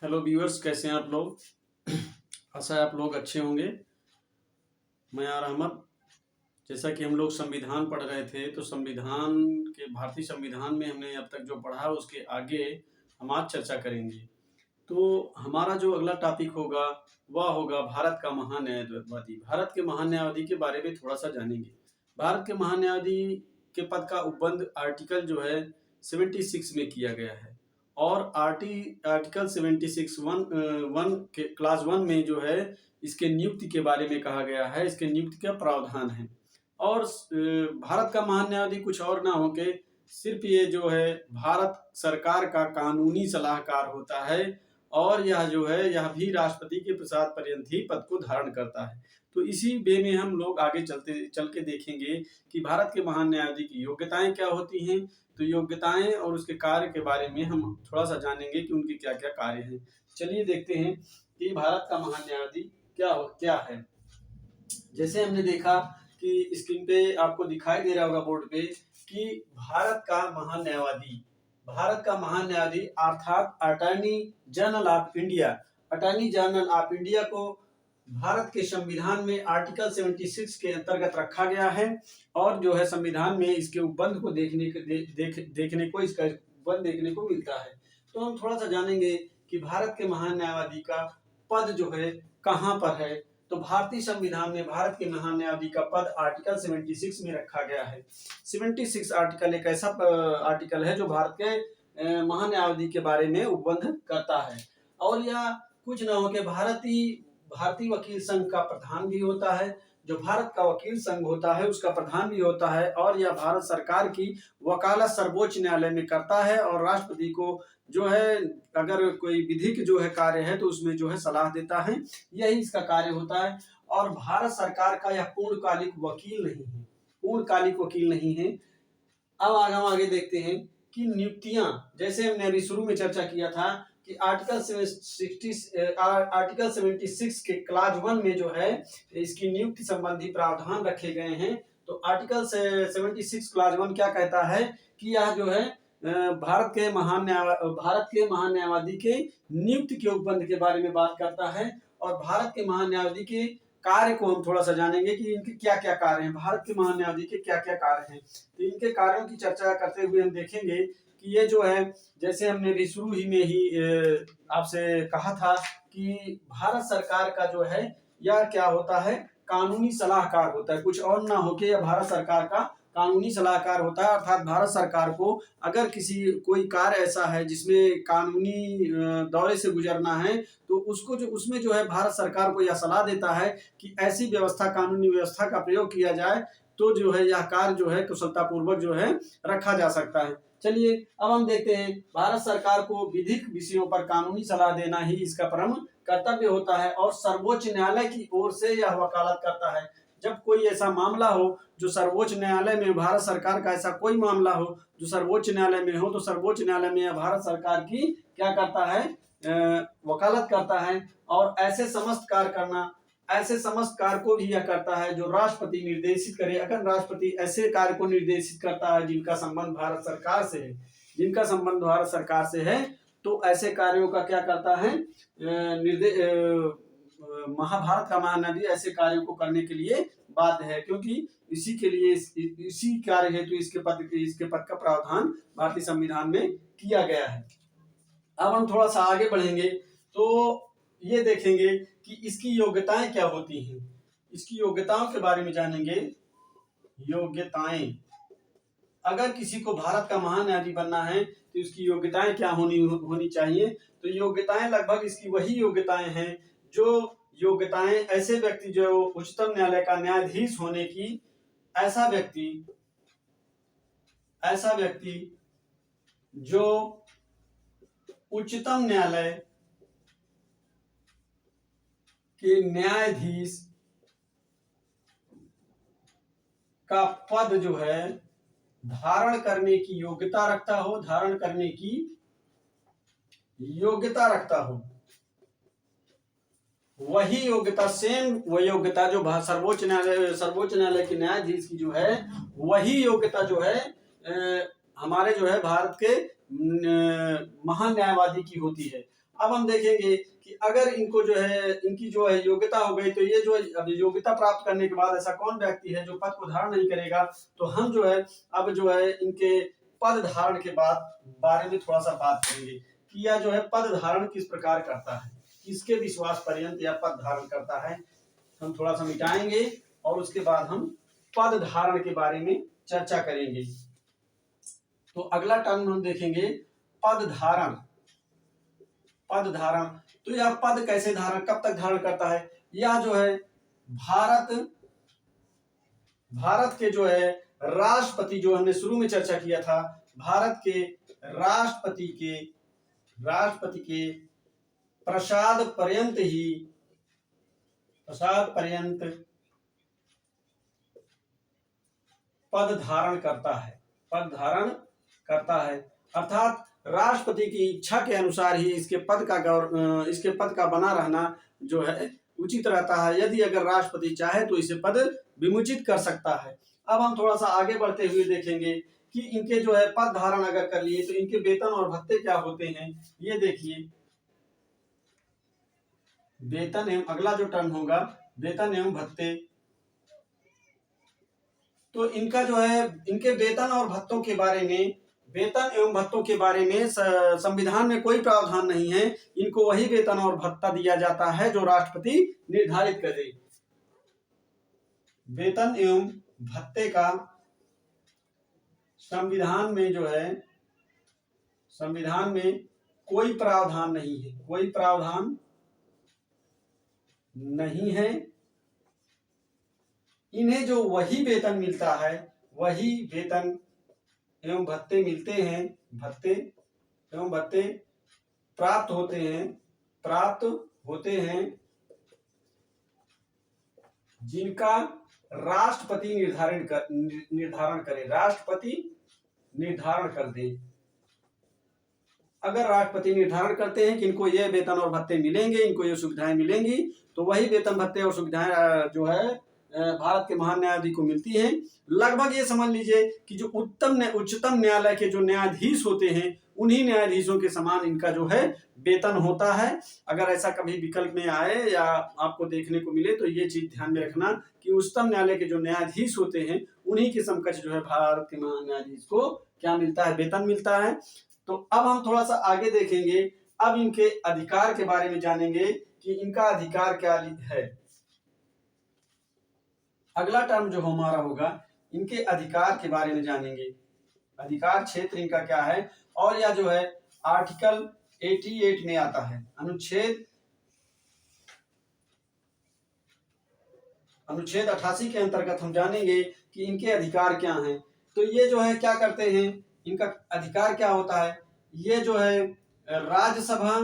Hello viewers, कैसे हैं आप लोग। आशा है आप लोग अच्छे होंगे। मैं आर अहमद। जैसा कि हम लोग संविधान पढ़ रहे थे तो संविधान के भारतीय संविधान में हमने अब तक जो पढ़ा उसके आगे हम आज चर्चा करेंगे। तो हमारा जो अगला टॉपिक होगा वह होगा भारत का महान्यायवादी। भारत के महान्यायवादी के बारे में थोड़ा सा जानेंगे। भारत के महान्यायवादी के पद का उपबंध आर्टिकल जो है 76 में किया गया है और आर्टिकल 76 वन के क्लास 1 में जो है इसके नियुक्ति के बारे में कहा गया है। इसके नियुक्ति का प्रावधान है और भारत का महान्यायवादी कुछ और ना होके सिर्फ ये जो है भारत सरकार का कानूनी सलाहकार होता है और यह जो है यह भी राष्ट्रपति के प्रसाद पर्यंत ही पद को धारण करता है। तो इसी वे में हम लोग आगे चल के देखेंगे कि भारत के महान्यायवादी की योग्यताएं क्या होती हैं। तो योग्यताएं और उसके कार्य के बारे में हम थोड़ा सा जानेंगे कि उनके क्या क्या कार्य हैं। चलिए देखते हैं कि भारत का महान्यायवादी क्या है। जैसे हमने देखा कि स्क्रीन पे आपको दिखाई दे रहा होगा बोर्ड पे कि भारत का महान्यायवादी अर्थात attorney general of India. Attorney general of India को भारत के संविधान में आर्टिकल 76 के अंतर्गत रखा गया है और जो है संविधान में इसके उपबंध को इसका उपबंध देखने को मिलता है। तो हम थोड़ा सा जानेंगे कि भारत के महान्यायवादी का पद जो है कहाँ पर है। तो भारतीय संविधान में भारत के महान्यायवादी का पद आर्टिकल 76 में रखा गया है। 76 आर्टिकल एक ऐसा आर्टिकल है जो भारत के महान्यायवादी के बारे में उपबंध करता है और यह कुछ न हो के भारतीय वकील संघ का प्रधान भी होता है। जो भारत का वकील संघ होता है उसका प्रधान भी होता है और यह भारत सरकार की वकालत सर्वोच्च न्यायालय में करता है और राष्ट्रपति को जो है अगर कोई विधिक जो है कार्य है तो उसमें जो है सलाह देता है। यही इसका कार्य होता है और भारत सरकार का यह पूर्णकालिक वकील नहीं है। अब हम आगे देखते हैं कि नियुक्तियां, जैसे हमने अभी शुरू में चर्चा किया था कि आर्टिकल 76 के क्लास 1 में जो है इसकी नियुक्ति संबंधी प्रावधान रखे गए हैं। तो आर्टिकल 76 क्लास 1 क्या कहता है कि यह जो है भारत के महान्यायवादी के नियुक्ति के उपबंध के बारे में बात करता है और भारत के महान्यायवादी के कार्य को हम थोड़ा सा जानेंगे कि इनके क्या क्या कार्य हैं। भारत के महान्यायवादी के क्या क्या कार्य हैं तो इनके कार्यों की चर्चा करते हुए हम देखेंगे कि ये जो है, जैसे हमने भी शुरू ही में ही आपसे कहा था कि भारत सरकार का जो है यह क्या होता है, कानूनी सलाहकार होता है। कुछ और ना होके यह भारत सरकार का कानूनी सलाहकार होता है। अर्थात भारत सरकार को अगर कोई कार्य ऐसा है जिसमें कानूनी दौरे से गुजरना है तो उसमें जो है भारत सरकार को यह सलाह देता है कि ऐसी कानूनी व्यवस्था का प्रयोग किया जाए तो जो है यह कार्य जो है कुशलतापूर्वक जो है रखा जा सकता है। चलिए अब हम देखते हैं, भारत सरकार को विधिक विषयों पर कानूनी सलाह देना ही इसका परम कर्तव्य होता है और सर्वोच्च न्यायालय की ओर से यह वकालत करता है। जब कोई ऐसा मामला हो जो सर्वोच्च न्यायालय में, भारत सरकार का ऐसा कोई मामला हो जो सर्वोच्च न्यायालय में हो तो सर्वोच्च न्यायालय में यह भारत सरकार की क्या करता है, वकालत करता है और ऐसे समस्त कार्य को भी यह करता है जो राष्ट्रपति निर्देशित करे। अगर राष्ट्रपति ऐसे कार्य को निर्देशित करता है जिनका संबंध भारत सरकार से है तो ऐसे कार्यों का क्या करता है, महाभारत का महान्यायवादी ऐसे कार्यों को करने के लिए बाध्य है क्योंकि इसी कार्य हेतु इसके पद का प्रावधान भारतीय संविधान में किया गया है। अब हम थोड़ा सा आगे बढ़ेंगे तो ये देखेंगे कि इसकी योग्यताएं क्या होती हैं। इसकी योग्यताओं के बारे में जानेंगे। योग्यताएं, अगर किसी को भारत का महान्यायवादी बनना है तो इसकी योग्यताएं क्या होनी चाहिए। तो योग्यताएं लगभग इसकी वही योग्यताएं हैं जो योग्यताएं ऐसे व्यक्ति जो उच्चतम न्यायालय का न्यायाधीश होने की, ऐसा व्यक्ति जो उच्चतम न्यायालय के न्यायाधीश का पद जो है धारण करने की योग्यता रखता हो, वही योग्यता जो सर्वोच्च न्यायालय के न्यायाधीश की जो है वही योग्यता जो है हमारे जो है भारत के महान्यायवादी की होती है। अब हम देखेंगे कि अगर इनको जो है इनकी जो है योग्यता हो गई, तो ये जो है अब योग्यता प्राप्त करने के बाद ऐसा कौन व्यक्ति है जो पद को धारण नहीं करेगा, तो हम जो है अब जो है इनके पद धारण के बारे में थोड़ा सा बात करेंगे कि यह जो है पद धारण किस प्रकार करता है, किसके विश्वास पर्यंत यह पद धारण करता है, हम थोड़ा सा मिटाएंगे और उसके बाद हम पद धारण के बारे में चर्चा करेंगे। तो अगला टर्म हम देखेंगे पद धारण। पद धारण, तो यह पद कैसे धारण, कब तक धारण करता है, यह जो है भारत के जो है राष्ट्रपति, जो हमने शुरू में चर्चा किया था, भारत के राष्ट्रपति के प्रसाद पर्यंत पद धारण करता है, अर्थात राष्ट्रपति की इच्छा के अनुसार ही इसके पद का बना रहना जो है उचित रहता है। यदि अगर राष्ट्रपति चाहे तो इसे पद विमुचित कर सकता है। अब हम थोड़ा सा आगे बढ़ते हुए देखेंगे कि इनके जो है पद धारण अगर कर लिए तो इनके वेतन और भत्ते क्या होते हैं, ये देखिए। वेतन एवं अगला जो टर्म होगा वेतन एवं भत्ते, तो इनका जो है इनके वेतन और भत्तों के बारे में, वेतन एवं भत्तों के बारे में संविधान में कोई प्रावधान नहीं है। इनको वही वेतन और भत्ता दिया जाता है जो राष्ट्रपति निर्धारित करे। वेतन एवं भत्ते का संविधान में जो है, संविधान में कोई प्रावधान नहीं है, कोई प्रावधान नहीं है। इन्हें जो वही वेतन मिलता है, वही वेतन एवं भत्ते मिलते हैं, भत्ते एवं भत्ते प्राप्त होते हैं जिनका राष्ट्रपति निर्धारण करे, राष्ट्रपति निर्धारण कर दे। अगर राष्ट्रपति निर्धारण करते हैं कि इनको ये वेतन और भत्ते मिलेंगे, इनको ये सुविधाएं मिलेंगी, तो वही वेतन भत्ते और सुविधाएं जो है भारत के महान न्यायाधीश को मिलती हैं। लगभग ये समझ लीजिए कि जो उच्चतम न्यायालय के जो न्यायाधीश होते हैं, उन्हीं न्यायाधीशों के समान इनका जो है वेतन होता है। अगर ऐसा कभी विकल्प में आए या आपको देखने को मिले तो ये चीज ध्यान में रखना कि उच्चतम न्यायालय के जो न्यायाधीश होते हैं, उन्हीं के समकक्ष जो है भारत के महान न्यायाधीश को क्या मिलता है, वेतन मिलता है। तो अब हम थोड़ा सा आगे देखेंगे, अब इनके अधिकार के बारे में जानेंगे कि इनका अधिकार क्या है। अगला टर्म जो हमारा होगा, इनके अधिकार के बारे में जानेंगे, अधिकार क्षेत्र इनका क्या है। और यह जो है आर्टिकल 88 में आता है, अनुच्छेद 88 के अंतर्गत हम जानेंगे कि इनके अधिकार क्या हैं। तो ये जो है क्या करते हैं, इनका अधिकार क्या होता है, ये जो है राज्यसभा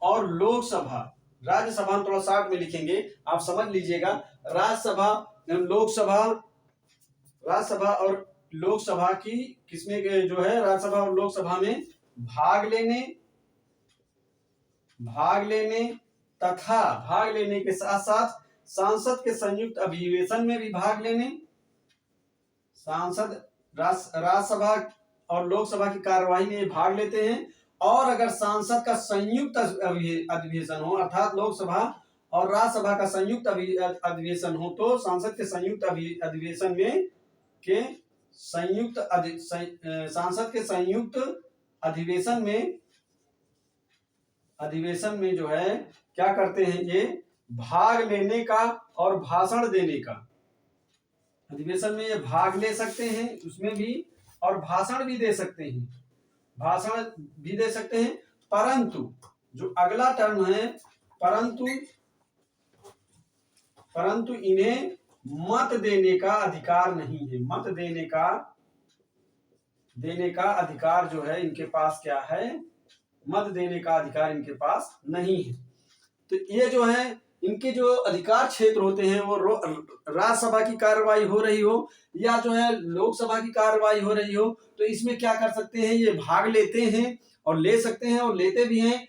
और लोकसभा, राज्यसभा हम थोड़ा शॉर्ट में लिखेंगे, आप समझ लीजिएगा, राज्यसभा और लोकसभा की किसमें जो है, राज्यसभा और लोकसभा में भाग लेने तथा भाग लेने के साथ साथ सांसद के संयुक्त अधिवेशन में भी भाग लेने, सांसद राज्यसभा और लोकसभा की कार्यवाही में भाग लेते हैं। और अगर सांसद का संयुक्त अधिवेशन हो, अर्थात लोकसभा और राज्यसभा का संयुक्त अधिवेशन हो, तो सांसद के संयुक्त अधिवेशन में के सांसद के संयुक्त अधिवेशन में जो है क्या करते हैं, ये भाग लेने का और भाषण देने का, अधिवेशन में ये भाग ले सकते हैं उसमें भी, और भाषण भी दे सकते हैं, परंतु जो अगला टर्म है, परंतु इन्हें मत देने का अधिकार नहीं है। मत देने का अधिकार जो है इनके पास क्या है, मत देने का अधिकार इनके पास नहीं है। तो ये जो है इनके जो अधिकार क्षेत्र होते हैं, वो राज्यसभा की कार्यवाही हो रही हो या जो है लोकसभा की कार्यवाही हो रही हो, तो इसमें क्या कर सकते हैं, ये भाग लेते हैं और ले सकते हैं और लेते भी हैं।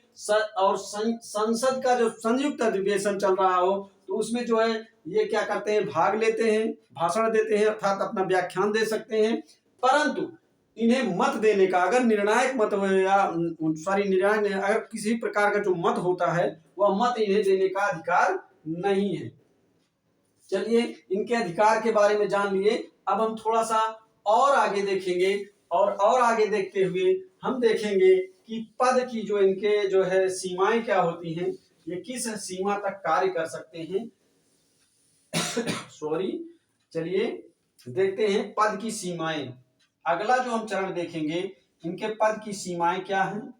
और संसद का जो संयुक्त अधिवेशन चल रहा हो, तो उसमें जो है ये क्या करते हैं, भाग लेते हैं, भाषण देते हैं, अर्थात अपना व्याख्यान दे सकते हैं। परंतु इन्हें मत देने का, अगर निर्णायक मत या निर्णायक अगर किसी प्रकार का जो मत होता है वह मत इन्हें देने का अधिकार नहीं है। चलिए इनके अधिकार के बारे में जान लिए। अब हम थोड़ा सा और आगे देखेंगे, और आगे देखते हुए हम देखेंगे कि पद की जो इनके जो है सीमाएं क्या होती हैं, ये किस सीमा तक कार्य कर सकते हैं। सॉरी, चलिए देखते हैं पद की सीमाएं। अगला जो हम चरण देखेंगे, इनके पद की सीमाएं क्या हैं।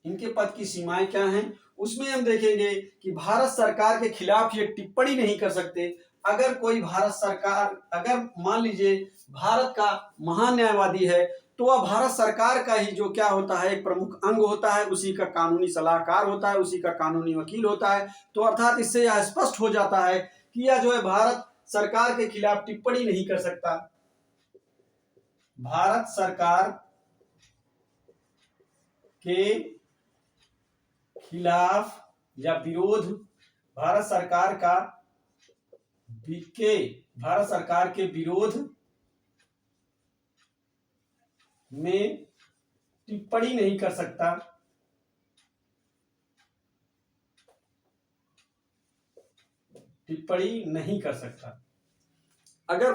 इनके पद की सीमाएं क्या हैं, उसमें हम देखेंगे कि भारत सरकार के खिलाफ ये टिप्पणी नहीं कर सकते। अगर कोई भारत सरकार, अगर मान लीजिए भारत का महान्यायवादी है, तो वह भारत सरकार का ही जो क्या होता है, एक प्रमुख अंग होता है, उसी का कानूनी सलाहकार होता है, उसी का कानूनी वकील होता है। तो अर्थात इससे यह स्पष्ट हो जाता है कि यह जो है भारत सरकार के खिलाफ टिप्पणी नहीं कर सकता। भारत सरकार के खिलाफ या विरोध, भारत सरकार के विरोध में टिप्पणी नहीं कर सकता। टिप्पणी नहीं कर सकता। अगर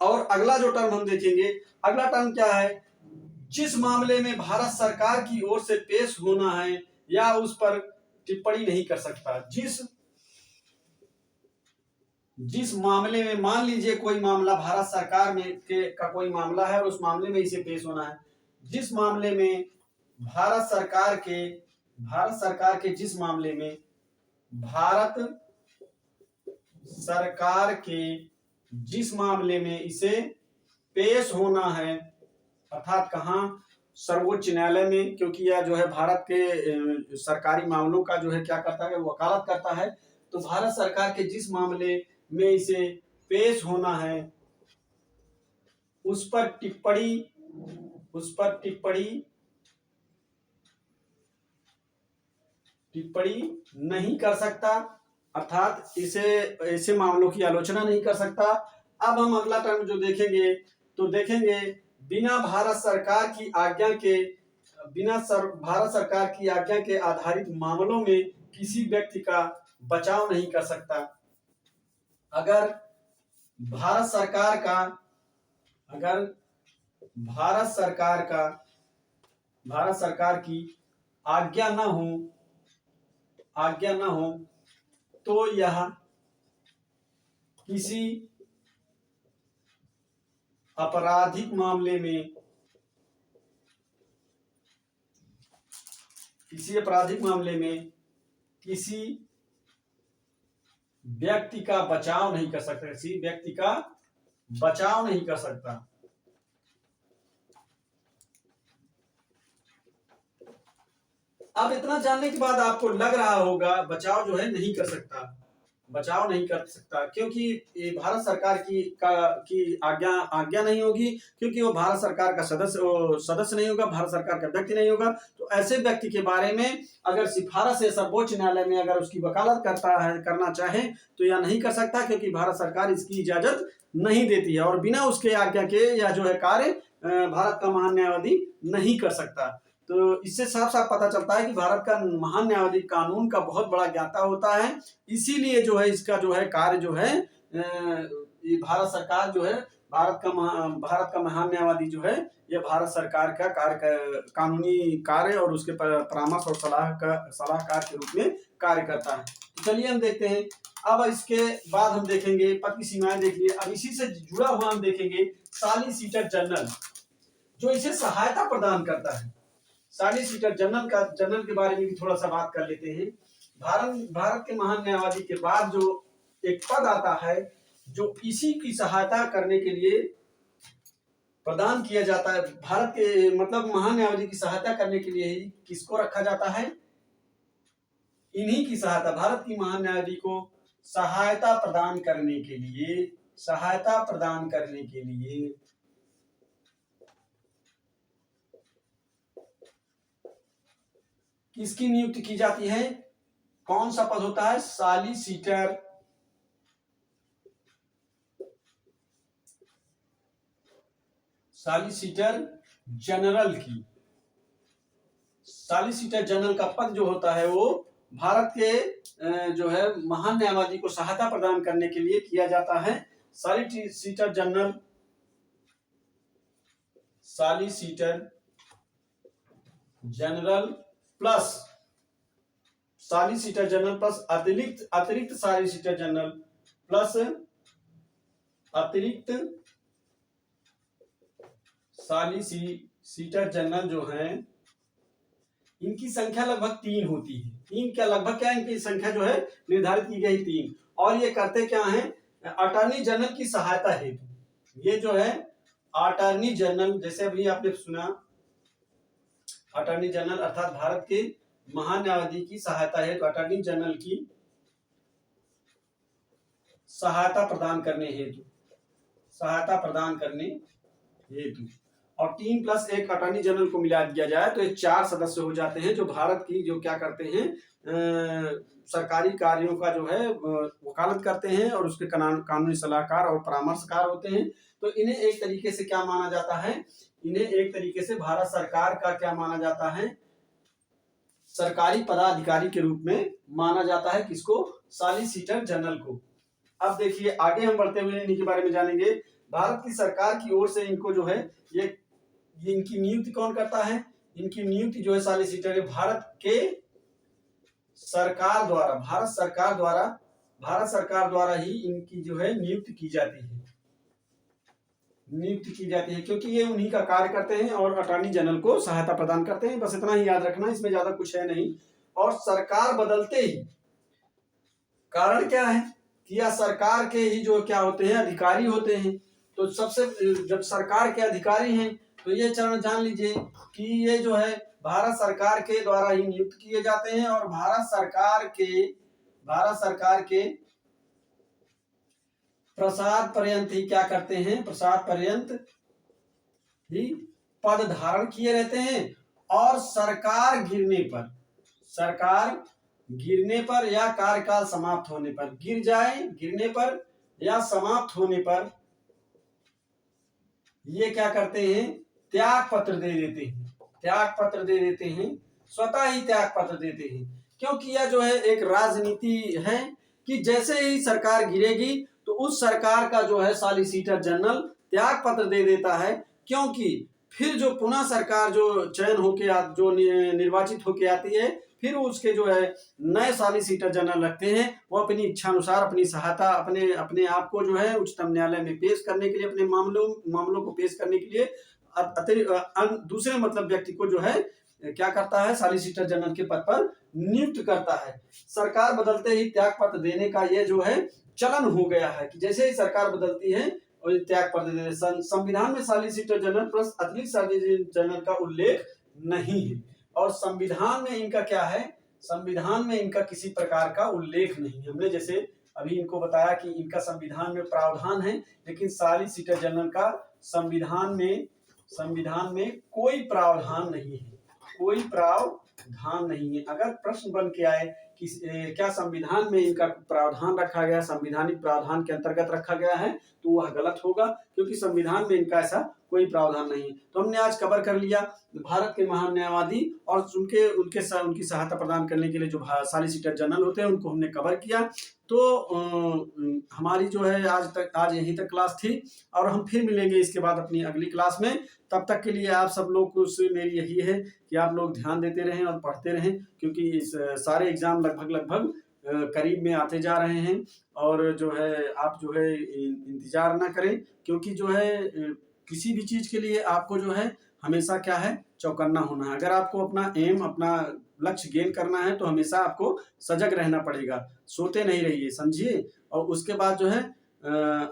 और अगला जो टर्म हम देखेंगे, अगला टर्म क्या है, जिस मामले में भारत सरकार की ओर से पेश होना है या उस पर टिप्पणी नहीं कर सकता। जिस मामले में, मान लीजिए कोई मामला भारत सरकार में का कोई मामला है और उस मामले में इसे पेश होना है, जिस मामले में भारत सरकार के जिस मामले में भारत सरकार के जिस मामले में इसे पेश होना है, अर्थात कहाँ, सर्वोच्च न्यायालय में, क्योंकि यह जो है भारत के सरकारी मामलों का जो है क्या करता है, वकालत करता है। तो भारत सरकार के जिस मामले में इसे पेश होना है उस पर टिप्पणी नहीं कर सकता, अर्थात ऐसे मामलों की आलोचना नहीं कर सकता। अब हम अगला टर्म जो देखेंगे, तो देखेंगे बिना भारत सरकार की आज्ञा के आधारित मामलों में किसी व्यक्ति का बचाव नहीं कर सकता। अगर भारत सरकार की आज्ञा न हो तो यह किसी आपराधिक मामले में किसी व्यक्ति का बचाव नहीं कर सकता। अब इतना जानने के बाद आपको लग रहा होगा बचाव जो है नहीं कर सकता, क्योंकि भारत सरकार की आज्ञा नहीं होगी, क्योंकि वो भारत सरकार का सदस्य नहीं होगा, भारत सरकार का व्यक्ति नहीं होगा। तो ऐसे व्यक्ति के बारे में अगर सिफारिश है सर्वोच्च न्यायालय में, अगर उसकी वकालत करना चाहे तो यह नहीं कर सकता, क्योंकि भारत सरकार इसकी इजाजत नहीं देती है, और बिना उसके आज्ञा के यह जो है कार्य भारत का महान न्यायवादी नहीं कर सकता। तो इससे साफ साफ पता चलता है कि भारत का महान न्यायाधीश कानून का बहुत बड़ा ज्ञाता होता है। इसीलिए जो है इसका जो है कार्य जो है ये भारत सरकार जो है भारत का महान न्यायवादी जो है ये भारत सरकार का कानूनी कार्य और उसके परामर्श और सलाहकार के रूप में कार्य करता है। तो चलिए हम देखते हैं। अब इसके बाद हम देखेंगे पद की सीमाएं देख लिए। अब इसी से जुड़ा हुआ हम देखेंगे सॉलिसिटर जनरल, जो इसे सहायता प्रदान करता है। सॉलिसिटर जनरल के बारे में भी थोड़ा सा बात कर लेते हैं। भारत के महान न्यायवादी के बाद जो एक पद आता है जो इसी की सहायता करने के लिए प्रदान किया जाता है, भारत के मतलब महान न्यायवादी की सहायता करने के लिए ही किसको रखा जाता है, इन्हीं की सहायता, भारत की महान न्यायाधीश को सहायता प्रदान करने के लिए किसकी नियुक्ति की जाती है, कौन सा पद होता है, सॉलिसिटर सॉलिसिटर जनरल की, सॉलिसिटर जनरल का पद जो होता है वो भारत के जो है महान न्यायवादी को सहायता प्रदान करने के लिए किया जाता है। Solicitor general, solicitor general plus, solicitor general plus अतिरिक्त सॉलिसिटर जनरल प्लस अतिरिक्त सॉलिसिटर जनरल जो है, इनकी संख्या लगभग 3 होती है। 3 क्या, लगभग क्या, इनकी संख्या जो है निर्धारित की गई 3। और ये करते क्या है, अटॉर्नी जनरल की सहायता हेतु, ये जो है अटॉर्नी जनरल, जैसे अभी आपने सुना अटॉर्नी जनरल अर्थात भारत के महान न्यायाधीश की सहायता है, तो अटॉर्नी जनरल की सहायता प्रदान करने हेतु, सहायता प्रदान करने हेतु, और 3 + 1 अटॉर्नी जनरल को मिला दिया जाए तो ये 4 सदस्य हो जाते हैं, जो भारत की जो क्या करते हैं, सरकारी कार्यों का जो है वकालत करते हैं और उसके कानूनी सलाहकार और परामर्शकार होते हैं। तो इन्हें एक तरीके से क्या माना जाता है, इन्हें एक तरीके से भारत सरकार का क्या माना जाता है, सरकारी पदाधिकारी के रूप में माना जाता है। किसको, सॉलिसिटर जनरल को। अब देखिए आगे हम बढ़ते हुए इनके बारे में जानेंगे। भारत की सरकार की ओर से इनको जो है ये इनकी नियुक्ति कौन करता है, इनकी नियुक्ति जो है सॉलिसिटर भारत के सरकार द्वारा, भारत सरकार द्वारा ही इनकी जो है नियुक्ति की जाती है, क्योंकि ये उन्हीं का कार्य करते हैं और अटॉर्नी जनरल को सहायता प्रदान करते हैं। बस इतना ही याद रखना, इसमें ज्यादा कुछ है नहीं। और सरकार बदलते ही, कारण क्या है कि यह सरकार के ही जो क्या होते हैं, अधिकारी होते हैं। तो सबसे जब सरकार के अधिकारी हैं तो ये चरण जान लीजिए कि ये जो है भारत सरकार के द्वारा ही नियुक्त किए जाते हैं और भारत सरकार के प्रसाद पर्यंत ही क्या करते हैं, प्रसाद पर्यंत ही पद धारण किए रहते हैं। और सरकार गिरने पर या कार्यकाल समाप्त होने पर, गिरने पर या समाप्त होने पर ये क्या करते हैं, त्याग पत्र दे देते हैं, स्वतः ही त्याग पत्र देते हैं। क्योंकि यह जो है एक राजनीति है कि जैसे ही सरकार गिरेगी तो उस सरकार का जो है सॉलिसिटर जनरल त्याग पत्र दे देता है, क्योंकि फिर जो पुनः सरकार जो चयन होके जो निर्वाचित होके आती है, फिर उसके जो है नए सॉलिसिटर जनरल रखते हैं। वो अपनी इच्छा अनुसार अपनी सहायता अपने आप को जो है उच्चतम न्यायालय में पेश करने के लिए, अपने मामलों को पेश करने के लिए दूसरे मतलब व्यक्ति को जो है क्या करता है, सॉलिसिटर जनरल के पद पर नियुक्त करता है। सरकार बदलते ही त्याग पत्र देने का ये जो है चलन हो गया है कि जैसे ही सरकार बदलती है और त्याग पत्र देने। संविधान में सॉलिसिटर जनरल प्लस अतिरिक्त सॉलिसिटर जनरल का उल्लेख नहीं है, और संविधान में इनका क्या है, संविधान में इनका किसी प्रकार का उल्लेख नहीं है। हमने जैसे अभी इनको बताया कि इनका संविधान में प्रावधान है, लेकिन सॉलिसिटर जनरल का संविधान में कोई प्रावधान नहीं है, अगर प्रश्न बन के आए कि क्या संविधान में इनका प्रावधान रखा गया, संवैधानिक प्रावधान के अंतर्गत रखा गया है, तो वह गलत होगा, क्योंकि संविधान में इनका ऐसा कोई प्रावधान नहीं है। तो हमने आज कवर कर लिया भारत के महान न्यायवादी और उनकी सहायता प्रदान करने के लिए जो सॉलिसिटर जनरल होते हैं उनको हमने कवर किया। तो हमारी जो है आज यहीं तक क्लास थी, और हम फिर मिलेंगे इसके बाद अपनी अगली क्लास में। तब तक के लिए आप सब लोग को मेरी यही है कि आप लोग ध्यान देते रहें और पढ़ते रहें, क्योंकि इस सारे एग्जाम लगभग करीब में आते जा रहे हैं। और जो है आप जो है इंतजार ना करें, क्योंकि जो है किसी भी चीज के लिए आपको जो है हमेशा क्या है, चौकन्ना होना है। अगर आपको अपना एम, अपना लक्ष्य गेन करना है तो हमेशा आपको सजग रहना पड़ेगा, सोते नहीं रहिए, समझिए। और उसके बाद जो है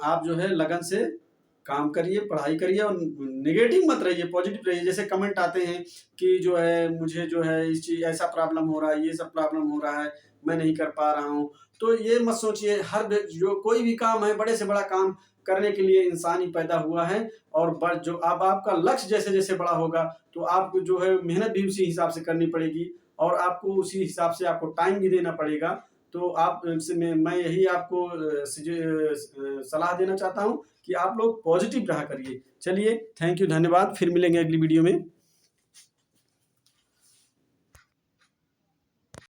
आप जो है लगन से काम करिए, पढ़ाई करिए, और नेगेटिव मत रहिए, पॉजिटिव रहिए। जैसे कमेंट आते हैं कि जो है मुझे जो है इस चीज ऐसा प्रॉब्लम हो रहा है, ये सब प्रॉब्लम हो रहा है, मैं नहीं कर पा रहा हूँ, तो ये मत सोचिए। जो कोई भी काम है, बड़े से बड़ा काम करने के लिए इंसान ही पैदा हुआ है, और जो अब आपका लक्ष्य जैसे जैसे बड़ा होगा तो आपको जो है मेहनत भी उसी हिसाब से करनी पड़ेगी, और आपको उसी हिसाब से आपको टाइम भी देना पड़ेगा। तो आप से मैं यही आपको सलाह देना चाहता हूँ कि आप लोग पॉजिटिव रहा करिए। चलिए, थैंक यू, धन्यवाद। फिर मिलेंगे अगली वीडियो में।